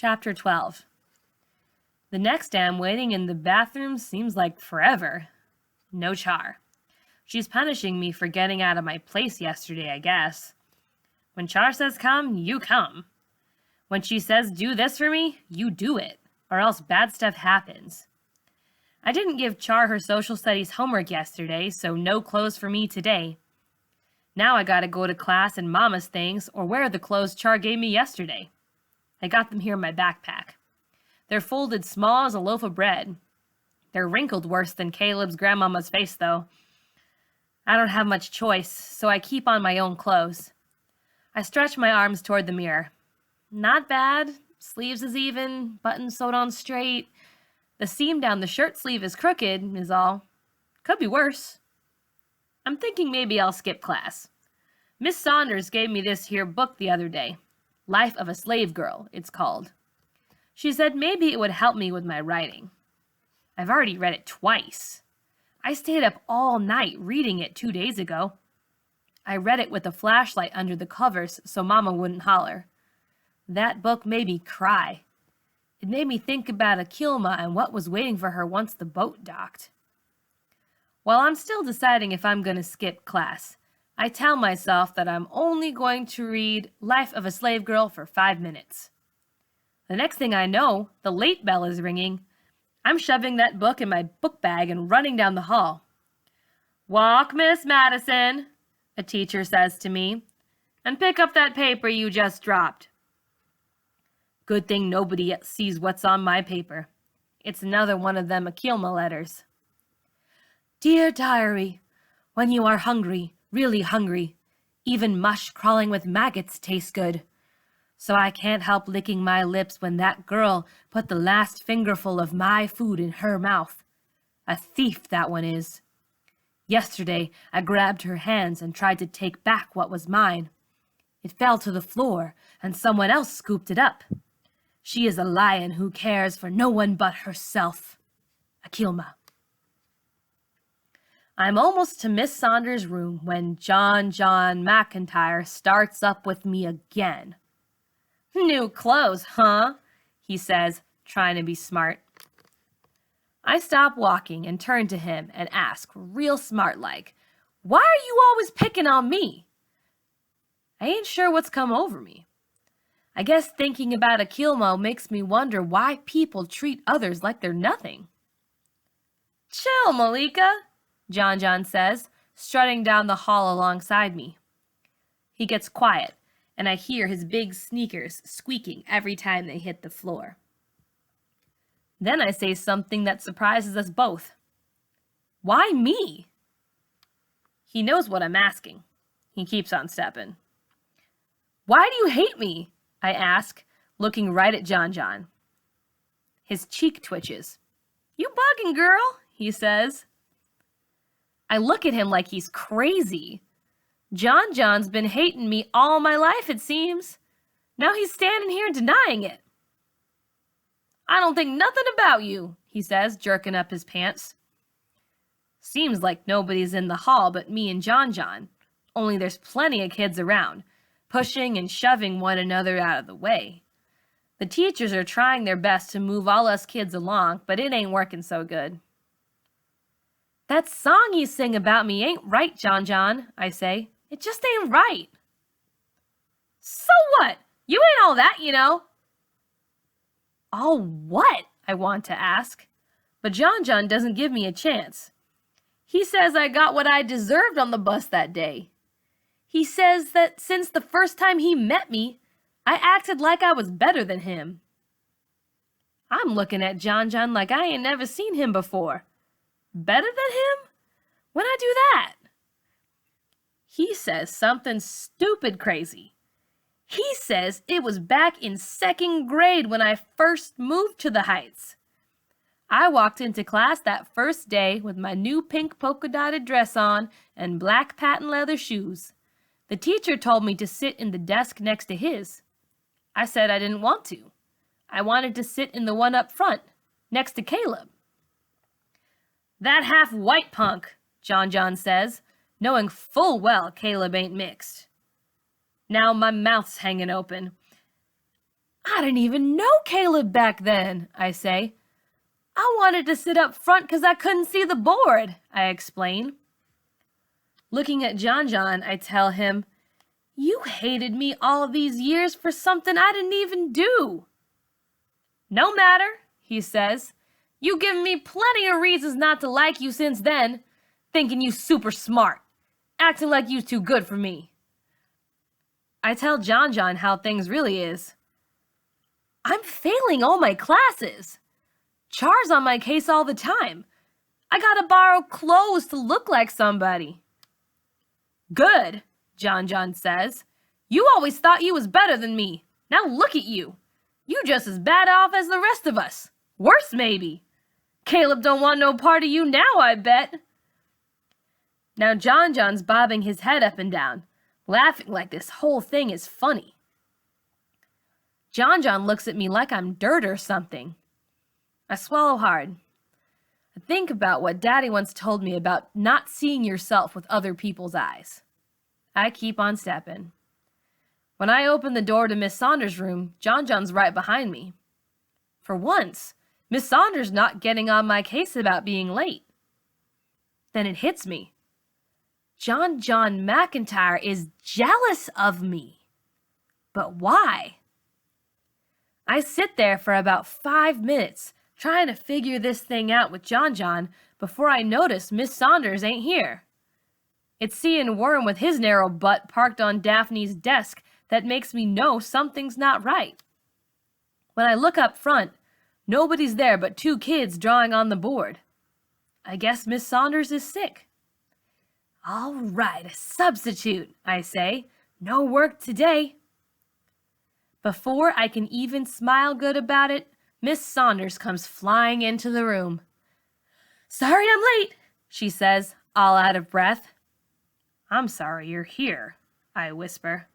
Chapter 12. The next day I'm waiting in the bathroom seems like forever. No Char. She's punishing me for getting out of my place yesterday, I guess. When Char says come, you come. When she says do this for me, you do it, or else bad stuff happens. I didn't give Char her social studies homework yesterday, so no clothes for me today. Now I gotta go to class in Mama's things or wear the clothes Char gave me yesterday. I got them here in my backpack. They're folded small as a loaf of bread. They're wrinkled worse than Caleb's grandmama's face, though. I don't have much choice, so I keep on my own clothes. I stretch my arms toward the mirror. Not bad. Sleeves is even, buttons sewed on straight. The seam down the shirt sleeve is crooked, is all. Could be worse. I'm thinking maybe I'll skip class. Miss Saunders gave me this here book the other day. Life of a Slave Girl, it's called. She said maybe it would help me with my writing. I've already read it twice. I stayed up all night reading it 2 days ago. I read it with a flashlight under the covers so Mama wouldn't holler. That book made me cry. It made me think about Akilma and what was waiting for her once the boat docked. While I'm still deciding if I'm going to skip class, I tell myself that I'm only going to read Life of a Slave Girl for 5 minutes. The next thing I know, the late bell is ringing. I'm shoving that book in my book bag and running down the hall. "Walk, Miss Madison," a teacher says to me, "and pick up that paper you just dropped." Good thing nobody sees what's on my paper. It's another one of them Akilma letters. "Dear Diary, when you are hungry, really hungry, even mush crawling with maggots tastes good. So I can't help licking my lips when that girl put the last fingerful of my food in her mouth. A thief, that one is. Yesterday, I grabbed her hands and tried to take back what was mine. It fell to the floor, and someone else scooped it up. She is a lion who cares for no one but herself. Akilma." I'm almost to Miss Saunders' room when John McIntyre starts up with me again. "New clothes, huh?" he says, trying to be smart. I stop walking and turn to him and ask, real smart-like, "Why are you always picking on me?" I ain't sure what's come over me. I guess thinking about Akilma makes me wonder why people treat others like they're nothing. "Chill, Malika," John says, strutting down the hall alongside me. He gets quiet, and I hear his big sneakers squeaking every time they hit the floor. Then I say something that surprises us both. "Why me?" He knows what I'm asking. He keeps on stepping. "Why do you hate me?" I ask, looking right at John. His cheek twitches. "You bugging, girl," he says. I look at him like he's crazy. John's been hating me all my life, it seems. Now he's standing here denying it. "I don't think nothing about you," he says, jerking up his pants. Seems like nobody's in the hall but me and John, only there's plenty of kids around, pushing and shoving one another out of the way. The teachers are trying their best to move all us kids along, but it ain't working so good. "That song you sing about me ain't right, John, I say. It just ain't right." "So what? You ain't all that, you know." "All what?" I want to ask. But John doesn't give me a chance. He says I got what I deserved on the bus that day. He says that since the first time he met me, I acted like I was better than him. I'm looking at John like I ain't never seen him before. Better than him? When'd I do that? He says something stupid crazy. He says it was back in 2nd grade when I first moved to the Heights. I walked into class that first day with my new pink polka-dotted dress on and black patent leather shoes. The teacher told me to sit in the desk next to his. I said I didn't want to. I wanted to sit in the one up front, next to Caleb. "That half-white punk," John says, knowing full well Caleb ain't mixed. Now my mouth's hanging open. "I I didn't even know Caleb back then, I say. I wanted to sit up front because I couldn't see the board, I explain. Looking at John, I tell him, you hated me all these years for something I didn't even do. No matter, he says. You've given me plenty of reasons not to like you since then, thinking you super smart, acting like you too good for me. I tell John how things really is. I'm failing all my classes. Char's on my case all the time. I gotta borrow clothes to look like somebody. Good, John says. You always thought you was better than me. Now look at you. You just as bad off as the rest of us. Worse, maybe. Caleb don't want no part of you now, I bet. Now John's bobbing his head up and down, laughing like this whole thing is funny. John looks at me like I'm dirt or something. I swallow hard. I think about what Daddy once told me about not seeing yourself with other people's eyes. I keep on stepping. When I open the door to Miss Saunders' room, John's right behind me. For once, Miss Saunders not getting on my case about being late. Then it hits me. John McIntyre is jealous of me. But why? I sit there for about 5 minutes trying to figure this thing out with John before I notice Miss Saunders ain't here. It's seeing Worm with his narrow butt parked on Daphne's desk that makes me know something's not right. When I look up front, nobody's there but 2 kids drawing on the board. I guess Miss Saunders is sick. All right, a substitute, I say. No work today. Before I can even smile good about it, Miss Saunders comes flying into the room. Sorry I'm late, she says, all out of breath. I'm sorry you're here, I whisper.